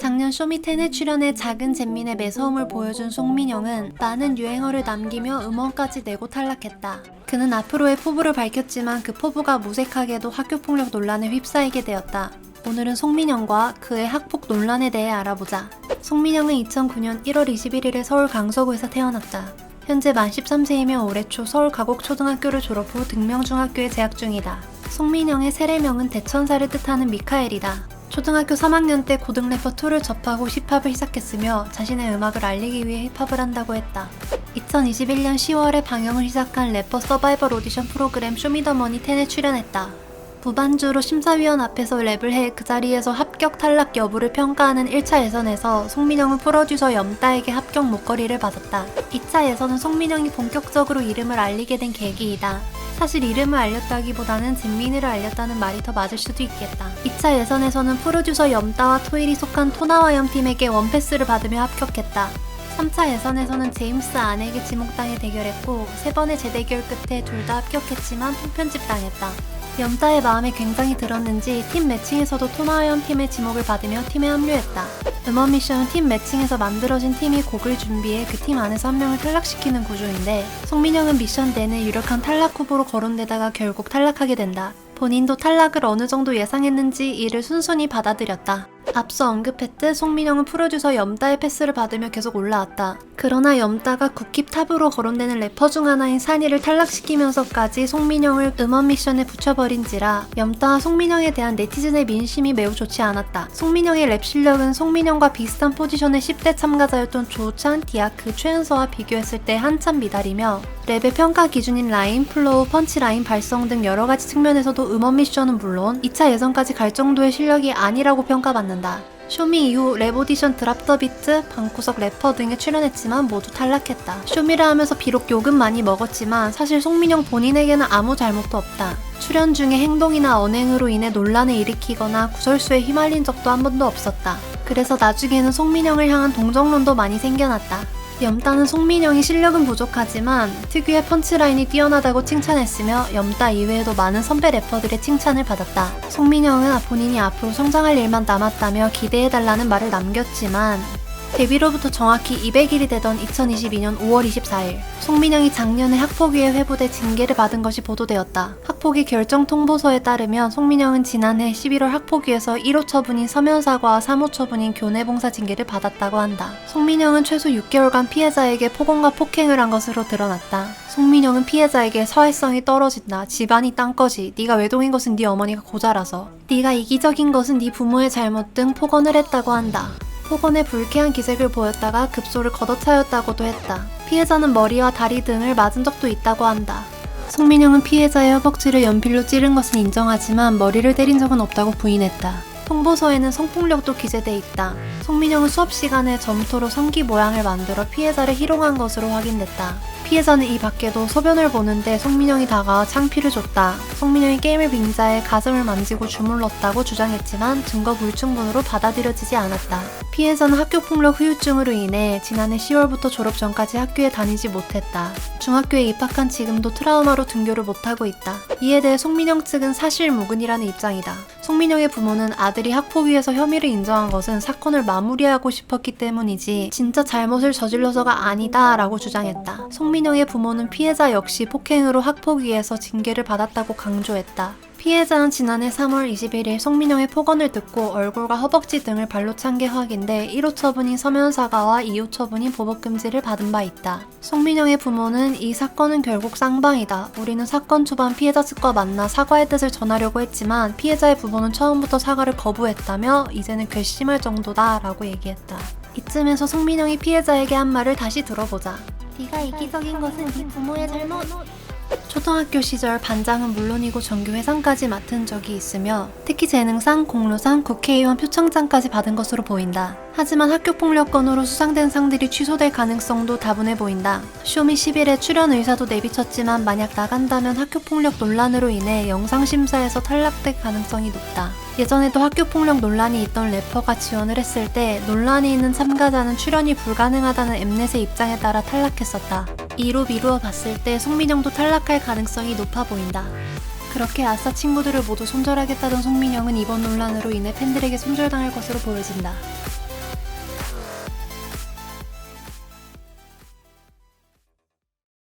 작년 쇼미10에 출연해 작은 잼민의 매서움을 보여준 송민영은 많은 유행어를 남기며 음원까지 내고 탈락했다. 그는 앞으로의 포부를 밝혔지만 그 포부가 무색하게도 학교폭력 논란에 휩싸이게 되었다. 오늘은 송민영과 그의 학폭 논란에 대해 알아보자. 송민영은 2009년 1월 21일에 서울 강서구에서 태어났다. 현재 만 13세이며 올해 초 서울 가곡초등학교를 졸업 후 등명중학교에 재학 중이다. 송민영의 세례명은 대천사를 뜻하는 미카엘이다. 초등학교 3학년 때 고등 래퍼 2를 접하고 힙합을 시작했으며 자신의 음악을 알리기 위해 힙합을 한다고 했다. 2021년 10월에 방영을 시작한 래퍼 서바이벌 오디션 프로그램 쇼미더머니 10에 출연했다. 무반주로 심사위원 앞에서 랩을 해 그 자리에서 합격 탈락 여부를 평가하는 1차 예선에서 송민영은 프로듀서 염따에게 합격 목걸이를 받았다. 2차 예선은 송민영이 본격적으로 이름을 알리게 된 계기이다. 사실 이름을 알렸다기보다는 잼민이를 알렸다는 말이 더 맞을 수도 있겠다. 2차 예선에서는 프로듀서 염따와 토일이 속한 토나와염 팀에게 원패스를 받으며 합격했다. 3차 예선에서는 제임스 안에게 지목당해 대결했고 3번의 재대결 끝에 둘 다 합격했지만 통편집당했다. 염따의 마음에 굉장히 들었는지 팀 매칭에서도 토나와염 팀의 지목을 받으며 팀에 합류했다. 음원 미션은 팀 매칭에서 만들어진 팀이 곡을 준비해 그 팀 안에서 한 명을 탈락시키는 구조인데 송민영은 미션 내내 유력한 탈락 후보로 거론되다가 결국 탈락하게 된다. 본인도 탈락을 어느 정도 예상했는지 이를 순순히 받아들였다. 앞서 언급했듯 송민영은 프로듀서 염따의 패스를 받으며 계속 올라왔다. 그러나 염따가 국힙 탑으로 거론되는 래퍼 중 하나인 산이를 탈락시키면서까지 송민영을 음원 미션에 붙여버린지라 염따와 송민영에 대한 네티즌의 민심이 매우 좋지 않았다. 송민영의 랩 실력은 송민영과 비슷한 포지션의 10대 참가자였던 조찬, 디아크, 최은서와 비교했을 때 한참 미달이며 랩의 평가 기준인 라임, 플로우, 펀치라인, 발성 등 여러가지 측면에서도 음원 미션은 물론 2차 예선까지 갈 정도의 실력이 아니라고 평가받는다. 쇼미 이후 랩 오디션 드랍 더 비트, 방구석 래퍼 등에 출연했지만 모두 탈락했다. 쇼미를 하면서 비록 욕은 많이 먹었지만 사실 송민영 본인에게는 아무 잘못도 없다. 출연 중에 행동이나 언행으로 인해 논란을 일으키거나 구설수에 휘말린 적도 한 번도 없었다. 그래서 나중에는 송민영을 향한 동정론도 많이 생겨났다. 염따는 송민영이 실력은 부족하지만 특유의 펀치라인이 뛰어나다고 칭찬했으며 염따 이외에도 많은 선배 래퍼들의 칭찬을 받았다. 송민영은 본인이 앞으로 성장할 일만 남았다며 기대해달라는 말을 남겼지만 데뷔로부터 정확히 200일이 되던 2022년 5월 24일 송민영이 작년에 학폭위에 회부돼 징계를 받은 것이 보도되었다. 학폭위 결정 통보서에 따르면 송민영은 지난해 11월 학폭위에서 1호 처분인 서면사과와 3호 처분인 교내봉사 징계를 받았다고 한다. 송민영은 최소 6개월간 피해자에게 폭언과 폭행을 한 것으로 드러났다. 송민영은 피해자에게 사회성이 떨어진다. 집안이 땅거지. 네가 외동인 것은 네 어머니가 고자라서. 네가 이기적인 것은 네 부모의 잘못 등 폭언을 했다고 한다. 폭언에 불쾌한 기색을 보였다가 급소를 걷어차였다고도 했다. 피해자는 머리와 다리 등을 맞은 적도 있다고 한다. 송민영은 피해자의 허벅지를 연필로 찌른 것은 인정하지만 머리를 때린 적은 없다고 부인했다. 통보서에는 성폭력도 기재돼 있다. 송민영은 수업 시간에 점토로 성기 모양을 만들어 피해자를 희롱한 것으로 확인됐다. 피해자는 이 밖에도 소변을 보는데 송민영이 다가와 창피를 줬다. 송민영이 게임을 빙자해 가슴을 만지고 주물렀다고 주장했지만 증거 불충분으로 받아들여지지 않았다. 피해자는 학교폭력 후유증으로 인해 지난해 10월부터 졸업 전까지 학교에 다니지 못했다. 중학교에 입학한 지금도 트라우마로 등교를 못하고 있다. 이에 대해 송민영 측은 사실무근이라는 입장이다. 송민영의 부모는 아들이 학폭위에서 혐의를 인정한 것은 사건을 마무리하고 싶었기 때문이지 진짜 잘못을 저질러서가 아니다 라고 주장했다. 송민영의 부모는 피해자 역시 폭행으로 학폭위에서 징계를 받았다고 강조했다. 피해자는 지난해 3월 21일 송민영의 폭언을 듣고 얼굴과 허벅지 등을 발로 찬 게 확인돼 1호 처분인 서면사과와 2호 처분인 보복금지를 받은 바 있다. 송민영의 부모는 이 사건은 결국 쌍방이다. 우리는 사건 초반 피해자 측과 만나 사과의 뜻을 전하려고 했지만 피해자의 부모는 처음부터 사과를 거부했다며 이제는 괘씸할 정도다 라고 얘기했다. 이쯤에서 송민영이 피해자에게 한 말을 다시 들어보자. 네가 이기적인 것은 네 부모의 잘못. 초등학교 시절 반장은 물론이고 정규회장까지 맡은 적이 있으며 특히 재능상, 공로상, 국회의원 표창장까지 받은 것으로 보인다. 하지만 학교폭력 건으로 수상된 상들이 취소될 가능성도 다분해 보인다. 쇼미 10일에 출연 의사도 내비쳤지만 만약 나간다면 학교폭력 논란으로 인해 영상심사에서 탈락될 가능성이 높다. 예전에도 학교폭력 논란이 있던 래퍼가 지원을 했을 때 논란이 있는 참가자는 출연이 불가능하다는 엠넷의 입장에 따라 탈락했었다. 이로 미루어 봤을 때 송민영도 탈락할 가능성이 높아 보인다. 그렇게 아싸 친구들을 모두 손절하겠다던 송민영은 이번 논란으로 인해 팬들에게 손절당할 것으로 보여진다.